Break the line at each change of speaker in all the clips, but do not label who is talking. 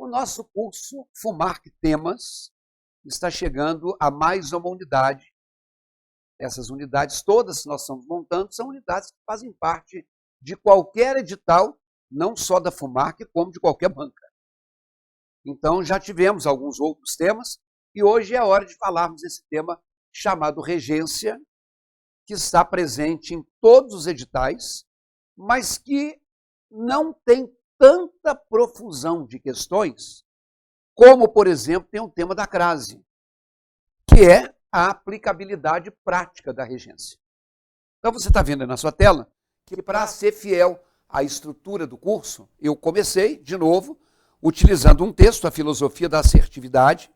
nosso curso FUMARC Temas está chegando a mais uma unidade. Essas unidades todas que nós estamos montando são unidades que fazem parte de qualquer edital, não só da FUMARC, como de qualquer banca. Então, já tivemos alguns outros temas, e hoje é a hora de falarmos desse tema chamado regência, que está presente em todos os editais, mas que não tem tanta profusão de questões, como, por exemplo, tem o tema da crase, que é a aplicabilidade prática da regência. Então, você está vendo aí na sua tela que, para ser fiel à estrutura do curso, eu comecei, de novo, utilizando um texto, A Filosofia da Assertividade,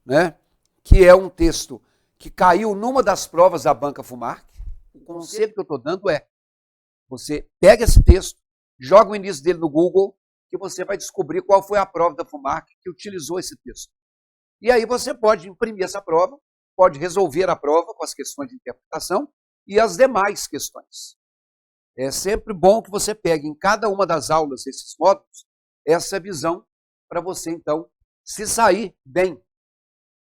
né, que é um texto que caiu numa das provas da banca FUMARC. O conselho que eu estou dando é, você pega esse texto, joga o início dele no Google, que você vai descobrir qual foi a prova da FUMARC que utilizou esse texto. E aí você pode imprimir essa prova, pode resolver a prova com as questões de interpretação e as demais questões. É sempre bom que você pegue em cada uma das aulas desses módulos essa visão para você, então, se sair bem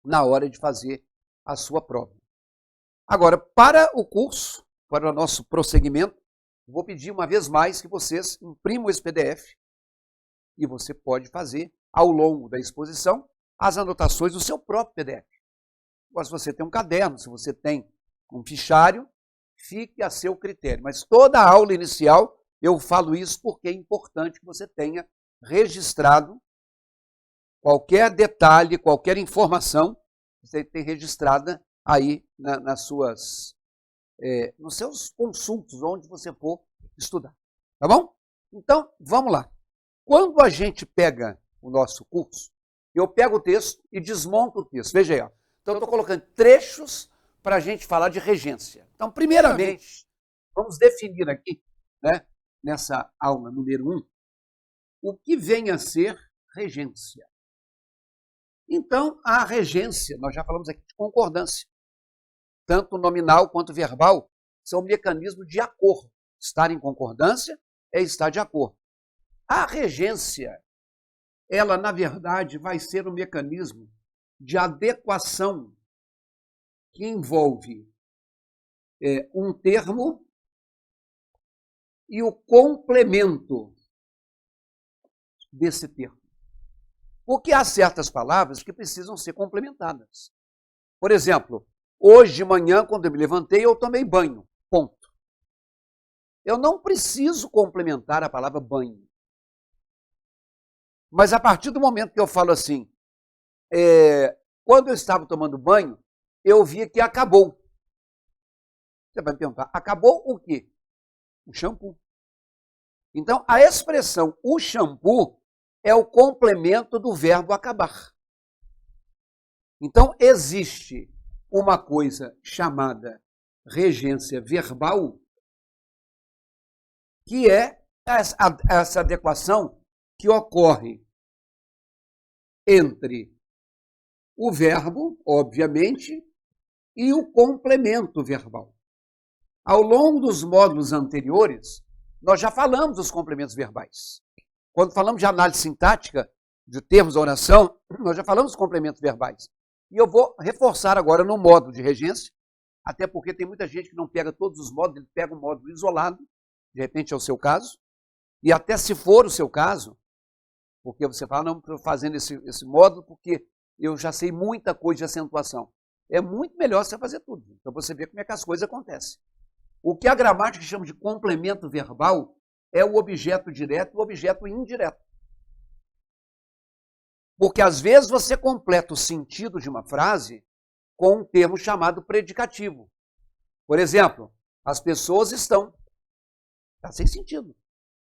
na hora de fazer a sua prova. Agora, para o curso, para o nosso prosseguimento, vou pedir uma vez mais que vocês imprimam esse PDF e você pode fazer, ao longo da exposição, as anotações do seu próprio PDF. Agora, se você tem um caderno, se você tem um fichário, fique a seu critério. Mas toda a aula inicial, eu falo isso porque é importante que você tenha registrado qualquer detalhe, qualquer informação, você tem registrada aí nos seus consultos, onde você for estudar. Tá bom? Então, vamos lá. Quando a gente pega o nosso curso, eu pego o texto e desmonto o texto. Veja aí, ó. Então, eu estou colocando trechos para a gente falar de regência. Então, primeiramente, vamos definir aqui, né, nessa aula número 1, o que vem a ser regência. Então, a regência, nós já falamos aqui de concordância, tanto nominal quanto verbal, são mecanismos de acordo. Estar em concordância é estar de acordo. A regência, ela, na verdade, vai ser um mecanismo de adequação que envolve um termo e o complemento desse termo. Porque há certas palavras que precisam ser complementadas. Por exemplo, hoje de manhã, quando eu me levantei, eu tomei banho. Ponto. Eu não preciso complementar a palavra banho. Mas a partir do momento que eu falo assim, quando eu estava tomando banho, eu vi que acabou. Você vai me perguntar, acabou o quê? O shampoo. Então, a expressão o shampoo é o complemento do verbo acabar. Então, existe uma coisa chamada regência verbal, que é essa adequação que ocorre entre o verbo, obviamente, e o complemento verbal. Ao longo dos módulos anteriores, nós já falamos dos complementos verbais. Quando falamos de análise sintática de termos da oração, nós já falamos dos complementos verbais. E eu vou reforçar agora no módulo de regência, até porque tem muita gente que não pega todos os módulos, ele pega um módulo isolado, de repente é o seu caso, e até se for o seu caso, porque você fala, não, estou fazendo esse módulo porque eu já sei muita coisa de acentuação. É muito melhor você fazer tudo, para você ver como é que as coisas acontecem. O que a gramática chama de complemento verbal é o objeto direto e o objeto indireto. Porque às vezes você completa o sentido de uma frase com um termo chamado predicativo. Por exemplo, as pessoas estão... Está sem sentido.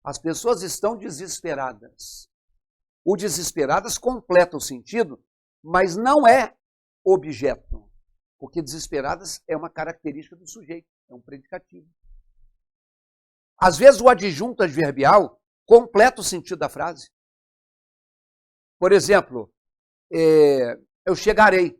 As pessoas estão desesperadas. O desesperadas completa o sentido, mas não é objeto. Porque desesperadas é uma característica do sujeito, é um predicativo. Às vezes o adjunto adverbial completa o sentido da frase. Por exemplo, eu chegarei.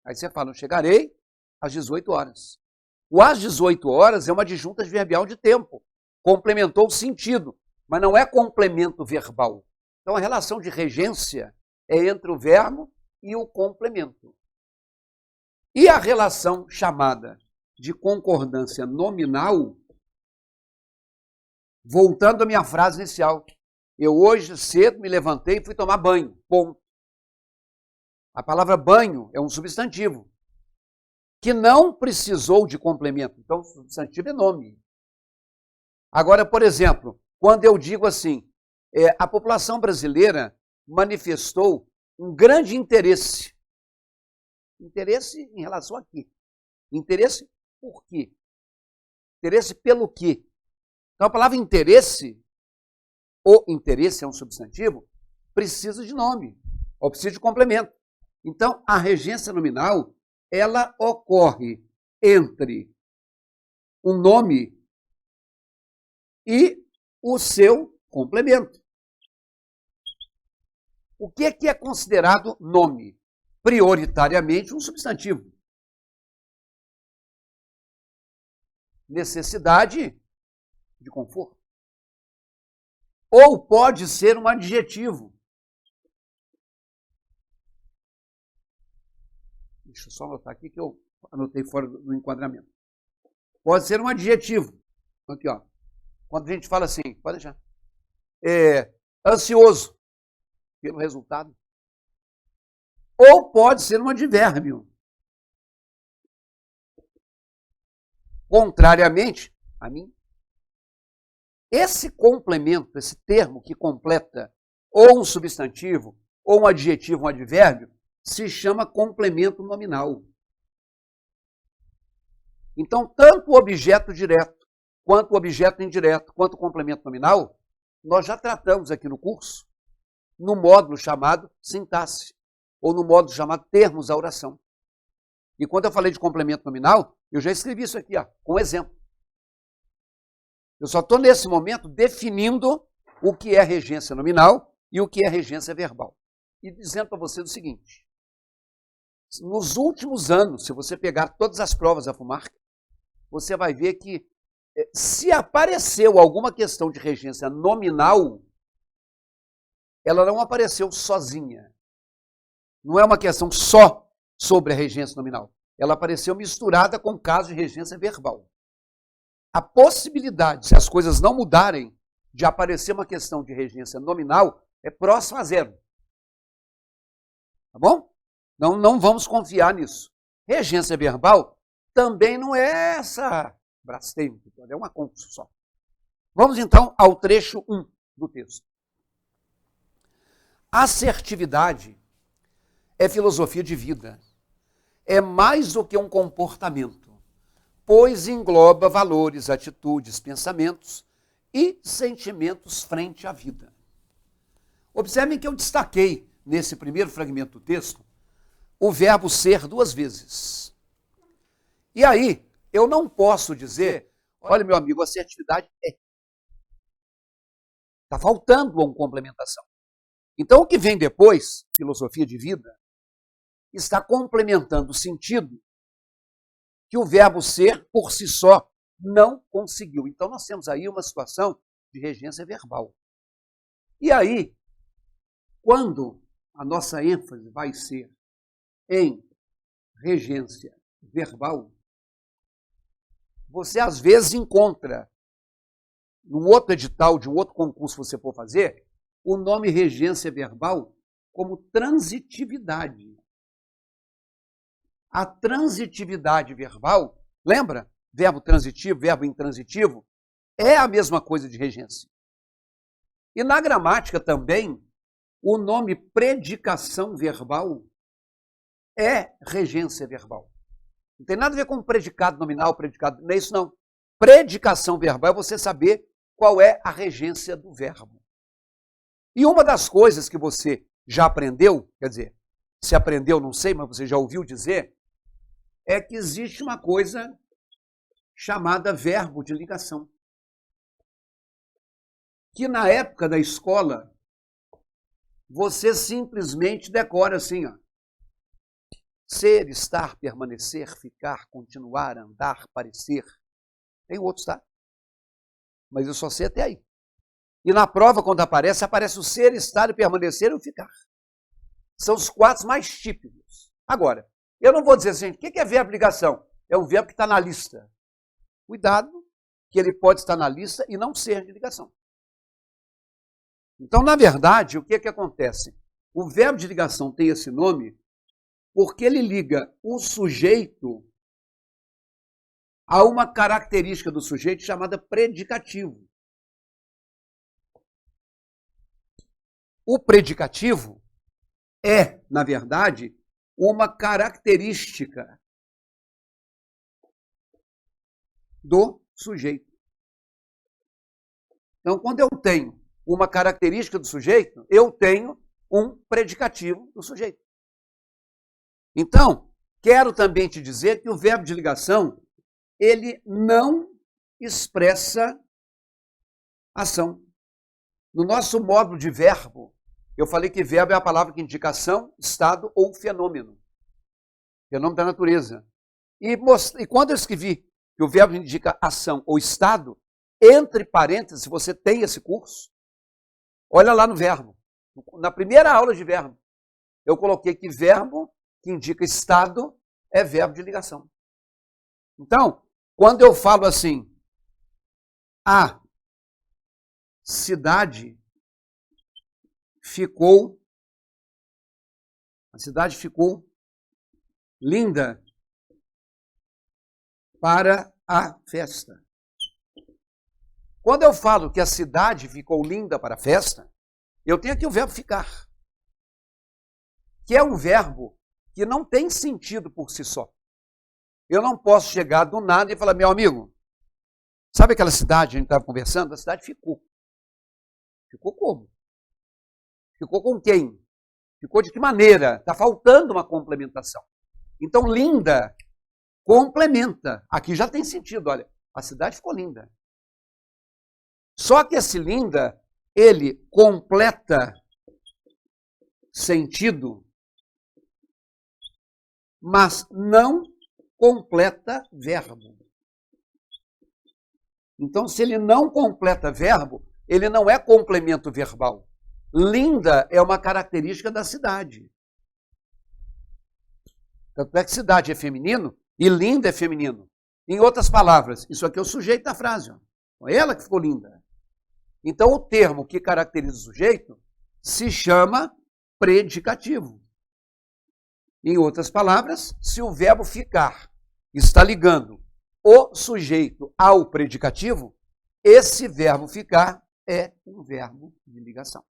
Aí você fala, eu chegarei às 18 horas. O às 18 horas é uma adjunta adverbial de tempo. Complementou o sentido, mas não é complemento verbal. Então, a relação de regência é entre o verbo e o complemento. E a relação chamada de concordância nominal, voltando à minha frase inicial, eu hoje cedo me levantei e fui tomar banho, ponto. A palavra banho é um substantivo que não precisou de complemento. Então, o substantivo é nome. Agora, por exemplo, quando eu digo assim, a população brasileira manifestou um grande interesse. Interesse em relação a quê? Interesse por quê? Interesse pelo quê? Então, a palavra interesse, ou interesse é um substantivo, precisa de nome, ou precisa de complemento. Então, a regência nominal, ela ocorre entre um nome e o seu complemento. O que é considerado nome? Prioritariamente um substantivo. Necessidade de conforto. Ou pode ser um adjetivo. Deixa eu só anotar aqui que eu anotei fora do enquadramento. Pode ser um adjetivo. Aqui, ó. Quando a gente fala assim, pode deixar. Ansioso pelo resultado. Ou pode ser um advérbio. Contrariamente a mim. Esse complemento, esse termo que completa ou um substantivo, ou um adjetivo, um advérbio, se chama complemento nominal. Então, tanto o objeto direto, quanto o objeto indireto, quanto o complemento nominal, nós já tratamos aqui no curso, no módulo chamado sintaxe, ou no módulo chamado termos da oração. E quando eu falei de complemento nominal, eu já escrevi isso aqui, ó, com exemplo. Eu só estou, nesse momento, definindo o que é regência nominal e o que é regência verbal. E dizendo para você o seguinte, nos últimos anos, se você pegar todas as provas da FUMARC, você vai ver que se apareceu alguma questão de regência nominal, ela não apareceu sozinha. Não é uma questão só sobre a regência nominal. Ela apareceu misturada com o caso de regência verbal. A possibilidade, se as coisas não mudarem, de aparecer uma questão de regência nominal é próxima a zero. Tá bom? Não vamos confiar nisso. Regência verbal também não é essa Brastemp, é uma concurso só. Vamos então ao trecho 1 do texto. Assertividade é filosofia de vida. É mais do que um comportamento, pois engloba valores, atitudes, pensamentos e sentimentos frente à vida. Observem que eu destaquei, nesse primeiro fragmento do texto, o verbo ser 2 vezes. E aí, eu não posso dizer, olha, meu amigo, assertividade é. Está faltando uma complementação. Então, o que vem depois, filosofia de vida, está complementando o sentido que o verbo ser, por si só, não conseguiu. Então, nós temos aí uma situação de regência verbal. E aí, quando a nossa ênfase vai ser em regência verbal, você às vezes encontra, num outro edital de um outro concurso que você for fazer, o nome regência verbal como transitividade. A transitividade verbal, lembra? Verbo transitivo, verbo intransitivo, é a mesma coisa de regência. E na gramática também, o nome predicação verbal é regência verbal. Não tem nada a ver com predicado nominal, predicado, não é isso não. Predicação verbal é você saber qual é a regência do verbo. E uma das coisas que você já aprendeu, quer dizer, se aprendeu, não sei, mas você já ouviu dizer, é que existe uma coisa chamada verbo de ligação. Que na época da escola, você simplesmente decora assim, ó. Ser, estar, permanecer, ficar, continuar, andar, parecer. Tem outros, tá? Mas eu só sei até aí. E na prova, quando aparece o ser, estar e permanecer e o ficar. São os quatro mais típicos. Agora, eu não vou dizer assim, o que é verbo de ligação? É um verbo que está na lista. Cuidado, que ele pode estar na lista e não ser de ligação. Então, na verdade, o que acontece? O verbo de ligação tem esse nome porque ele liga o sujeito a uma característica do sujeito chamada predicativo. O predicativo é, na verdade, uma característica do sujeito. Então, quando eu tenho uma característica do sujeito, eu tenho um predicativo do sujeito. Então, quero também te dizer que o verbo de ligação, ele não expressa ação. No nosso módulo de verbo, eu falei que verbo é a palavra que indica ação, estado ou fenômeno. Fenômeno da natureza. E quando eu escrevi que o verbo indica ação ou estado, entre parênteses, você tem esse curso, olha lá no verbo. Na primeira aula de verbo, eu coloquei que verbo que indica estado é verbo de ligação. Então, quando eu falo assim, a cidade ficou linda para a festa. Quando eu falo que a cidade ficou linda para a festa, eu tenho aqui o verbo ficar, que é um verbo que não tem sentido por si só. Eu não posso chegar do nada e falar, meu amigo, sabe aquela cidade que a gente estava conversando? A cidade ficou. Ficou como? Ficou com quem? Ficou de que maneira? Está faltando uma complementação. Então, linda complementa. Aqui já tem sentido, olha, a cidade ficou linda. Só que esse linda, ele completa sentido, mas não completa verbo. Então, se ele não completa verbo, ele não é complemento verbal. Linda é uma característica da cidade. Tanto é que cidade é feminino e linda é feminino. Em outras palavras, isso aqui é o sujeito da frase. Ó. É ela que ficou linda. Então, o termo que caracteriza o sujeito se chama predicativo. Em outras palavras, se o verbo ficar está ligando o sujeito ao predicativo, esse verbo ficar é um verbo de ligação.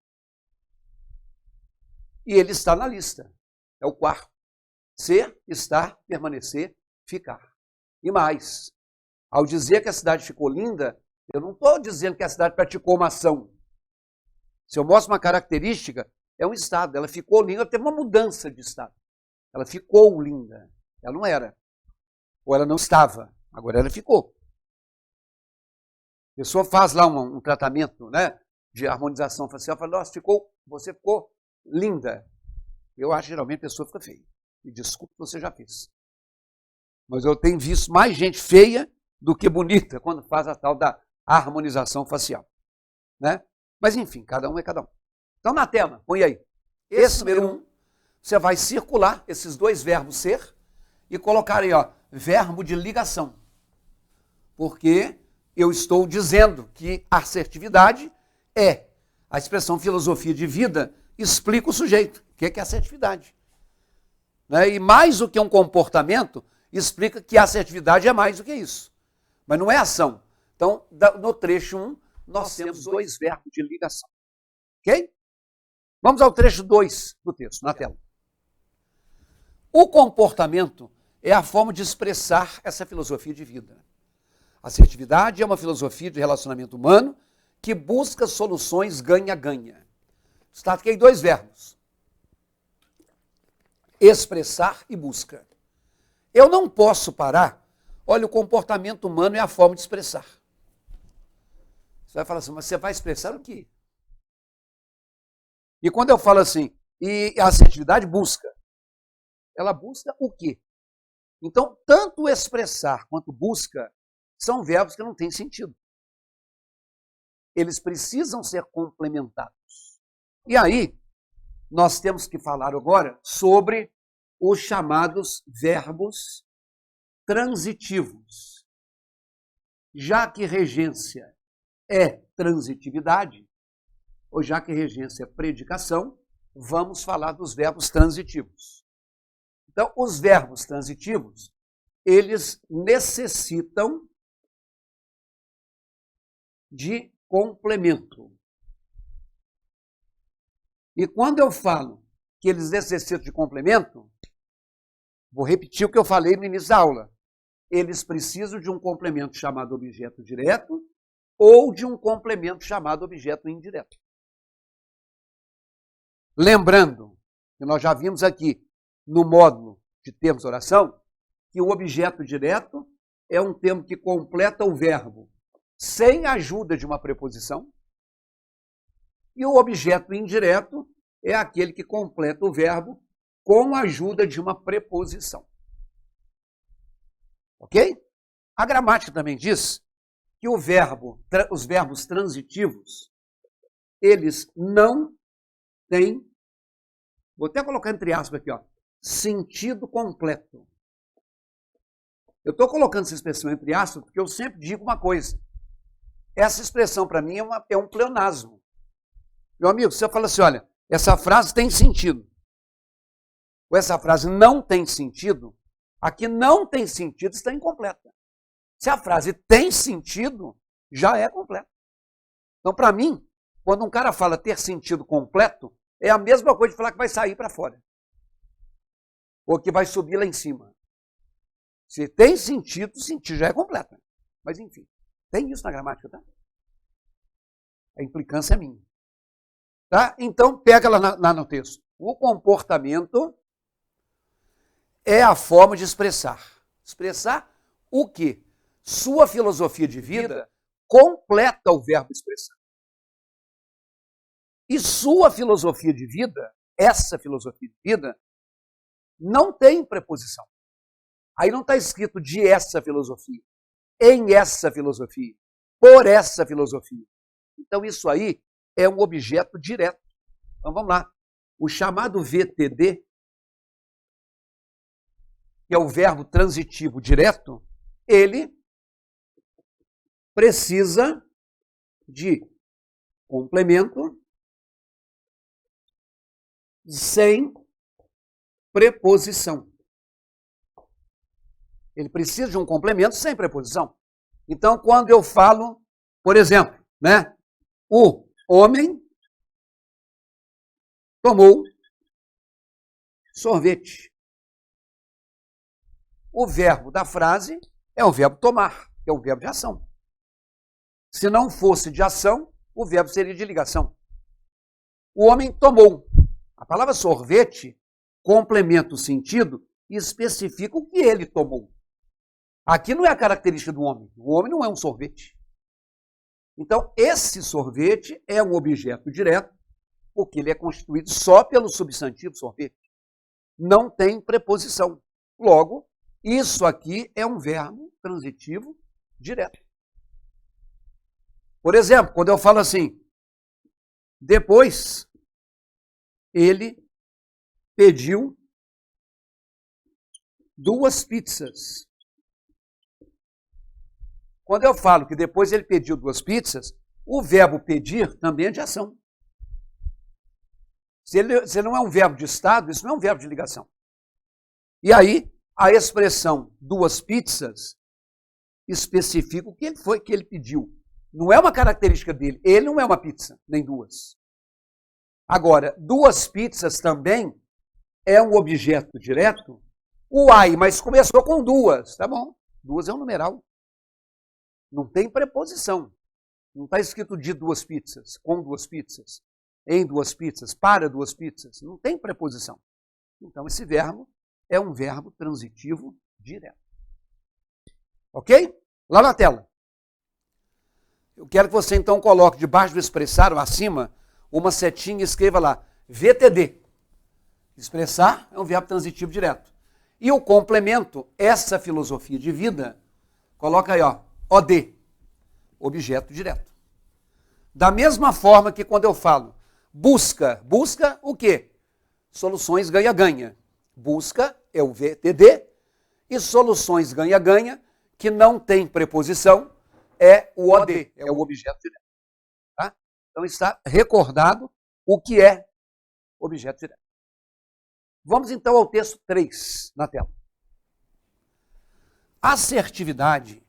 E ele está na lista. É o quarto. Ser, estar, permanecer, ficar. E mais, ao dizer que a cidade ficou linda, eu não estou dizendo que a cidade praticou uma ação. Se eu mostro uma característica, é um estado. Ela ficou linda, teve uma mudança de estado. Ela ficou linda. Ela não era. Ou ela não estava. Agora ela ficou. A pessoa faz lá um tratamento, né, de harmonização facial, fala, nossa, você ficou linda. Eu acho que geralmente a pessoa fica feia. Me desculpe, você já fez. Mas eu tenho visto mais gente feia do que bonita quando faz a tal da harmonização facial. Né? Mas enfim, cada um é cada um. Então na tela, põe aí. Esse número 1, você vai circular esses dois verbos ser e colocar aí, ó, verbo de ligação. Porque eu estou dizendo que assertividade é a expressão filosofia de vida, explica o sujeito. O que é assertividade? Né? E mais do que um comportamento, explica que a assertividade é mais do que isso. Mas não é ação. Então, no trecho 1, nós temos dois verbos de ligação. Ok? Vamos ao trecho 2 do texto, na tela. O comportamento é a forma de expressar essa filosofia de vida. A assertividade é uma filosofia de relacionamento humano que busca soluções ganha-ganha. Destaquei dois verbos. Expressar e busca. Eu não posso parar. Olha, o comportamento humano é a forma de expressar. Você vai falar assim, mas você vai expressar o quê? E quando eu falo assim, e a assertividade busca, ela busca o quê? Então, tanto expressar quanto busca são verbos que não têm sentido. eles precisam ser complementados. E aí, nós temos que falar agora sobre os chamados verbos transitivos. Já que regência é transitividade, ou já que regência é predicação, vamos falar dos verbos transitivos. Então, os verbos transitivos, eles necessitam de complemento. E quando eu falo que eles necessitam de complemento, vou repetir o que eu falei no início da aula. Eles precisam de um complemento chamado objeto direto ou de um complemento chamado objeto indireto. Lembrando que nós já vimos aqui no módulo de termos de oração que o objeto direto é um termo que completa o verbo sem a ajuda de uma preposição, e o objeto indireto é aquele que completa o verbo com a ajuda de uma preposição. Ok? A gramática também diz que os verbos transitivos, eles não têm, vou até colocar entre aspas aqui, ó, sentido completo. Eu estou colocando essa expressão entre aspas porque eu sempre digo uma coisa. Essa expressão para mim é um pleonasmo. Meu amigo, você fala assim, olha, essa frase tem sentido. Ou essa frase não tem sentido, a que não tem sentido está incompleta. Se a frase tem sentido, já é completa. Então, para mim, quando um cara fala ter sentido completo, é a mesma coisa de falar que vai sair para fora. Ou que vai subir lá em cima. Se tem sentido, o sentido já é completo. Mas, enfim, tem isso na gramática, tá? A implicância é minha. Tá? Então, pega lá no texto. O comportamento é a forma de expressar. Expressar o quê? Sua filosofia de vida completa o verbo expressar. E sua filosofia de vida, essa filosofia de vida, não tem preposição. Aí não está escrito de essa filosofia, em essa filosofia, por essa filosofia. Então isso aí é um objeto direto. Então vamos lá. O chamado VTD, que é o verbo transitivo direto, ele precisa de complemento sem preposição. Ele precisa de um complemento sem preposição. Então, quando eu falo, por exemplo, né, o homem tomou sorvete. O verbo da frase é o verbo tomar, que é o verbo de ação. Se não fosse de ação, o verbo seria de ligação. O homem tomou. A palavra sorvete complementa o sentido e especifica o que ele tomou. Aqui não é a característica do homem. O homem não é um sorvete. Então, esse sorvete é um objeto direto, porque ele é constituído só pelo substantivo sorvete. Não tem preposição. Logo, isso aqui é um verbo transitivo direto. Por exemplo, quando eu falo assim, depois ele pediu 2 pizzas. Quando eu falo que depois ele pediu 2 pizzas, o verbo pedir também é de ação. Se ele não é um verbo de estado, isso não é um verbo de ligação. E aí, a expressão 2 pizzas especifica o que ele foi que ele pediu. Não é uma característica dele. Ele não é uma pizza, nem 2. Agora, 2 pizzas também é um objeto direto. Uai, mas começou com 2. Tá bom. 2 é um numeral. Não tem preposição. Não está escrito de 2 pizzas, com 2 pizzas, em 2 pizzas, para 2 pizzas. Não tem preposição. Então, esse verbo é um verbo transitivo direto. Ok? Lá na tela. Eu quero que você, então, coloque debaixo do expressar, ou acima, uma setinha e escreva lá, VTD. Expressar é um verbo transitivo direto. E o complemento, essa filosofia de vida, coloca aí, ó, OD, objeto direto. Da mesma forma que quando eu falo busca, busca o quê? Soluções ganha-ganha. Busca é o VTD e soluções ganha-ganha, que não tem preposição, é o OD, é o objeto direto. Tá? Então está recordado o que é objeto direto. Vamos então ao texto 3 na tela. Assertividade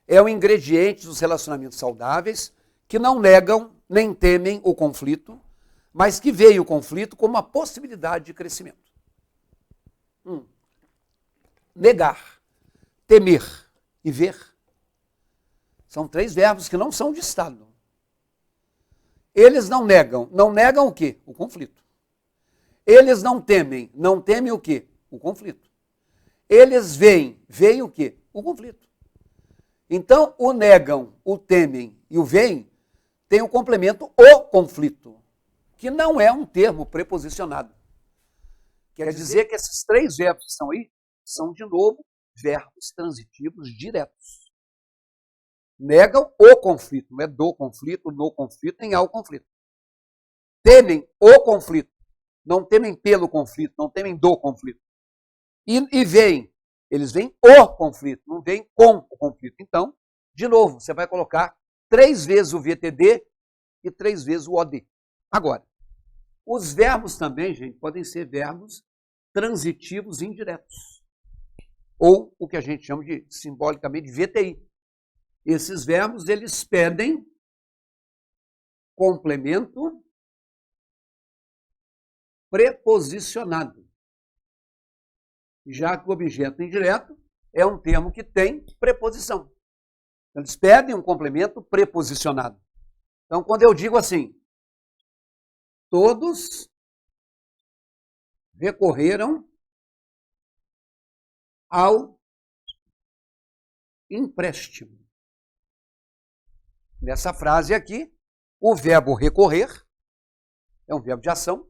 é o ingrediente dos relacionamentos saudáveis que não negam nem temem o conflito, mas que veem o conflito como uma possibilidade de crescimento. Negar, temer e ver são 3 verbos que não são de estado. Eles não negam. Não negam o quê? O conflito. Eles não temem. Não temem o quê? O conflito. Eles veem. Veem o quê? O conflito. Então, o negam, o temem e o veem tem o complemento o conflito, que não é um termo preposicionado. Quer dizer que esses 3 verbos que estão aí são, de novo, verbos transitivos diretos. Negam o conflito, não é do conflito, no conflito, nem ao conflito. Temem o conflito, não temem pelo conflito, não temem do conflito. E veem, eles veem o conflito, não veem com o conflito. Então, de novo, você vai colocar 3 vezes o VTD e 3 vezes o OD. Agora, os verbos também, gente, podem ser verbos transitivos indiretos. Ou o que a gente chama de, simbolicamente, de VTI. Esses verbos, eles pedem complemento preposicionado. Já que o objeto indireto é um termo que tem preposição. Eles pedem um complemento preposicionado. Então, quando eu digo assim, todos recorreram ao empréstimo. Nessa frase aqui, o verbo recorrer é um verbo de ação,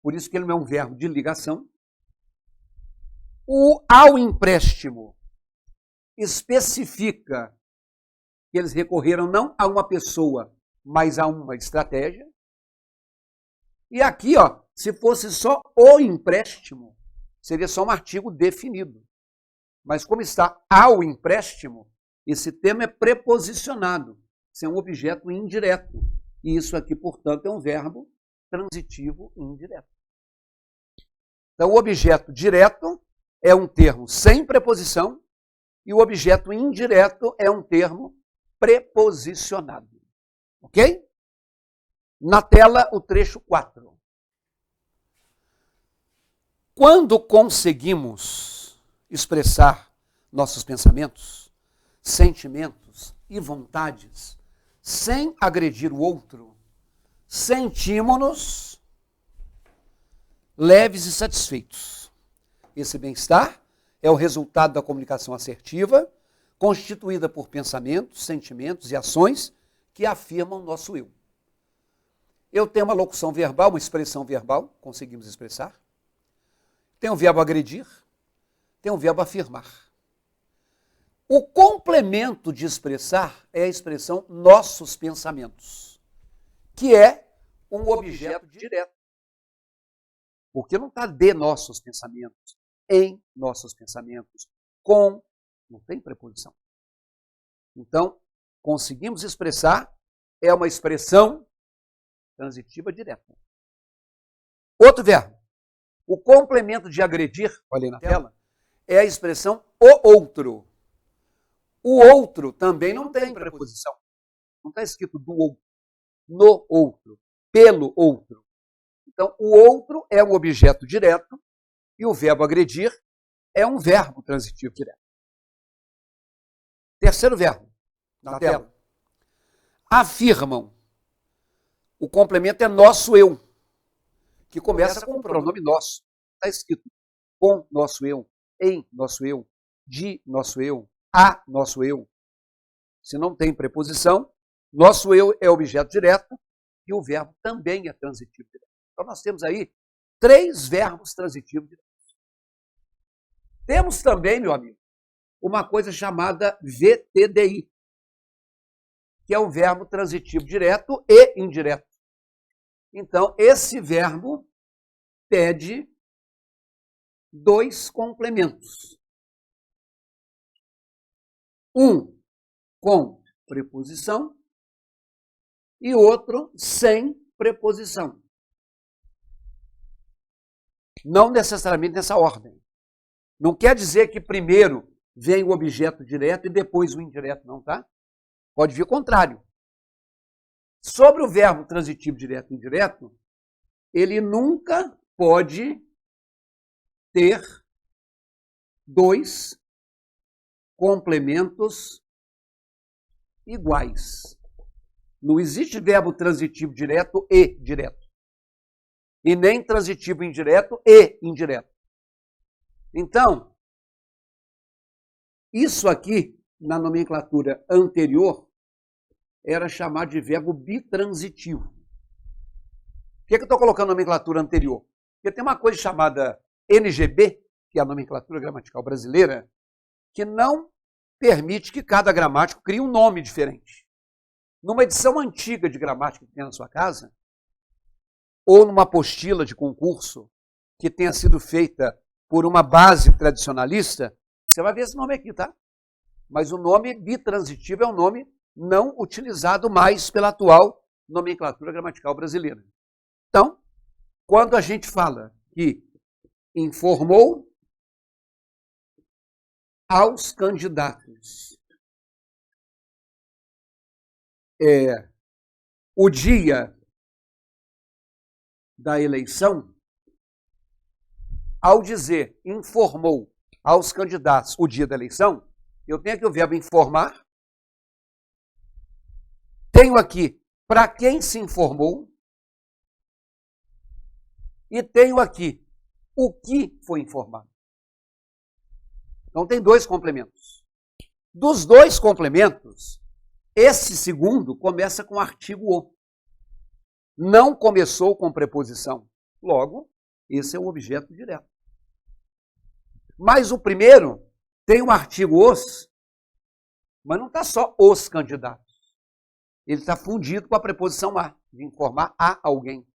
por isso que ele não é um verbo de ligação. O ao empréstimo especifica que eles recorreram não a uma pessoa, mas a uma estratégia. E aqui, ó, se fosse só o empréstimo, seria só um artigo definido. Mas como está ao empréstimo, esse termo é preposicionado. Isso é um objeto indireto. E isso aqui, portanto, é um verbo transitivo indireto. Então, o objeto direto é um termo sem preposição e o objeto indireto é um termo preposicionado. Ok? Na tela, o trecho 4. Quando conseguimos expressar nossos pensamentos, sentimentos e vontades sem agredir o outro, sentimos-nos leves e satisfeitos. Esse bem-estar é o resultado da comunicação assertiva, constituída por pensamentos, sentimentos e ações que afirmam nosso eu. Eu tenho uma locução verbal, uma expressão verbal, conseguimos expressar. Tem o verbo agredir, tem o verbo afirmar. O complemento de expressar é a expressão nossos pensamentos, que é um objeto direto. Porque não está de nossos pensamentos, em nossos pensamentos, com, não tem preposição. Então, conseguimos expressar é uma expressão transitiva direta. Outro verbo. O complemento de agredir, olha aí na tela, é a expressão o outro. O outro também não tem preposição. Não está escrito do outro, no outro, pelo outro. Então, o outro é um objeto direto e o verbo agredir é um verbo transitivo direto. Terceiro verbo, na tela. Afirmam. O complemento é nosso eu, que começa com o pronome nosso. Está escrito com nosso eu, em nosso eu, de nosso eu, a nosso eu. Se não tem preposição, nosso eu é objeto direto e o verbo também é transitivo direto. Então nós temos aí 3 verbos transitivos diretos. Temos também, meu amigo, uma coisa chamada VTDI. que é o verbo transitivo direto e indireto. Então, esse verbo pede dois complementos. Um com preposição e outro sem preposição. Não necessariamente nessa ordem. Não quer dizer que primeiro vem o objeto direto e depois o indireto, não, tá? Pode vir o contrário. Sobre o verbo transitivo direto e indireto, ele nunca pode ter dois complementos iguais. Não existe verbo transitivo direto e direto. E nem transitivo indireto e indireto. Então, isso aqui, na nomenclatura anterior, era chamado de verbo bitransitivo. Por que eu estou colocando nomenclatura anterior? Porque tem uma coisa chamada NGB, que é a nomenclatura gramatical brasileira, que não permite que cada gramático crie um nome diferente. Numa edição antiga de gramática que tem na sua casa, ou numa apostila de concurso que tenha sido feita por uma base tradicionalista, você vai ver esse nome aqui, tá? Mas o nome bitransitivo é um nome não utilizado mais pela atual nomenclatura gramatical brasileira. Então, quando a gente fala que informou aos candidatos o dia da eleição, ao dizer informou aos candidatos o dia da eleição, eu tenho aqui o verbo informar, tenho aqui para quem se informou e tenho aqui o que foi informado. Então tem dois complementos. Dos dois complementos, esse segundo começa com o artigo o. Não começou com preposição. Logo, esse é o objeto direto. Mas o primeiro tem o artigo os, mas não está só os candidatos. Ele está fundido com a preposição a, de informar a alguém.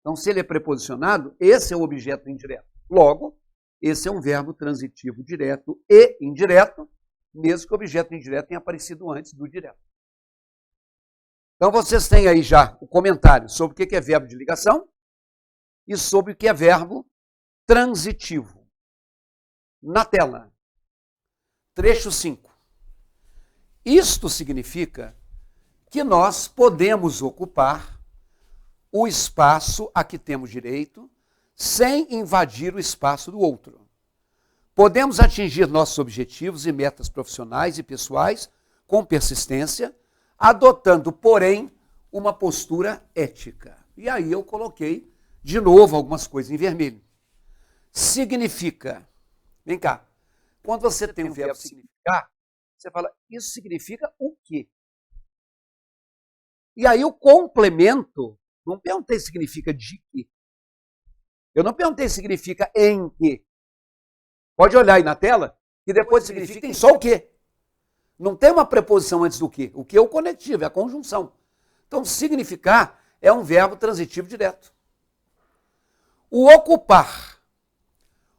Então, se ele é preposicionado, esse é o objeto indireto. Logo, esse é um verbo transitivo direto e indireto, mesmo que o objeto indireto tenha aparecido antes do direto. Então, vocês têm aí já o comentário sobre o que é verbo de ligação e sobre o que é verbo transitivo. Na tela, trecho 5. Isto significa que nós podemos ocupar o espaço a que temos direito sem invadir o espaço do outro. Podemos atingir nossos objetivos e metas profissionais e pessoais com persistência, adotando, porém, uma postura ética. E aí eu coloquei, de novo, algumas coisas em vermelho. Significa, vem cá, quando você tem o verbo significar, você fala, isso significa o quê? E aí o complemento, não perguntei se significa de quê. Eu não perguntei se significa em quê. Pode olhar aí na tela, que depois significa em só o quê. Não tem uma preposição antes do quê. O quê é o conectivo, é a conjunção. Então, significar é um verbo transitivo direto. O ocupar.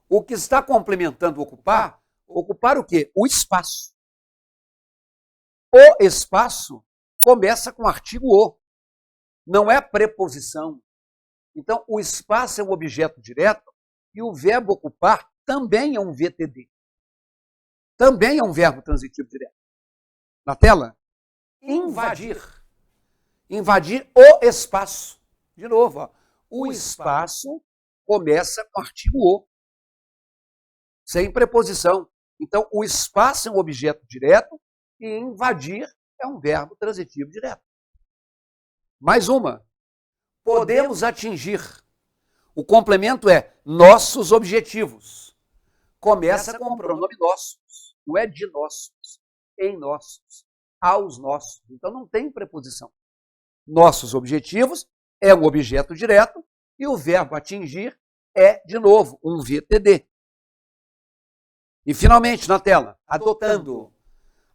O que está complementando o ocupar, ocupar o quê? O espaço. O espaço começa com o artigo o. Não é preposição. Então, o espaço é um objeto direto e o verbo ocupar também é um VTD. Também é um verbo transitivo direto. Na tela, invadir. Invadir o espaço. De novo, ó. O espaço começa com o artigo o. Sem preposição. Então, o espaço é um objeto direto e invadir é um verbo transitivo direto. Mais uma. Podemos atingir. O complemento é nossos objetivos. Começa com o pronome nossos. Não é de nossos, em nossos, aos nossos. Então não tem preposição. Nossos objetivos é um objeto direto e o verbo atingir é, de novo, um VTD. E finalmente, na tela, adotando.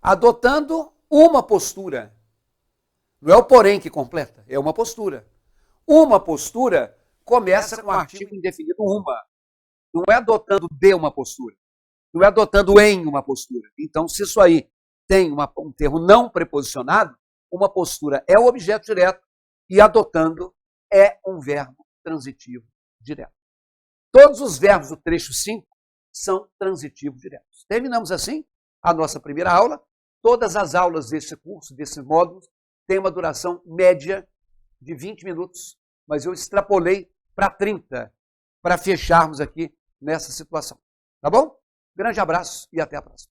Adotando uma postura. Não é o porém que completa, é uma postura. Uma postura começa com o artigo indefinido uma. Não é adotando de uma postura. Não é adotando em uma postura. Então, se isso aí tem um termo não preposicionado, uma postura é o objeto direto e adotando é um verbo transitivo direto. Todos os verbos do trecho 5 são transitivos diretos. Terminamos assim a nossa primeira aula. Todas as aulas desse curso, desse módulo, têm uma duração média de 20 minutos, mas eu extrapolei para 30 para fecharmos aqui nessa situação. Tá bom? Grande abraço e até a próxima.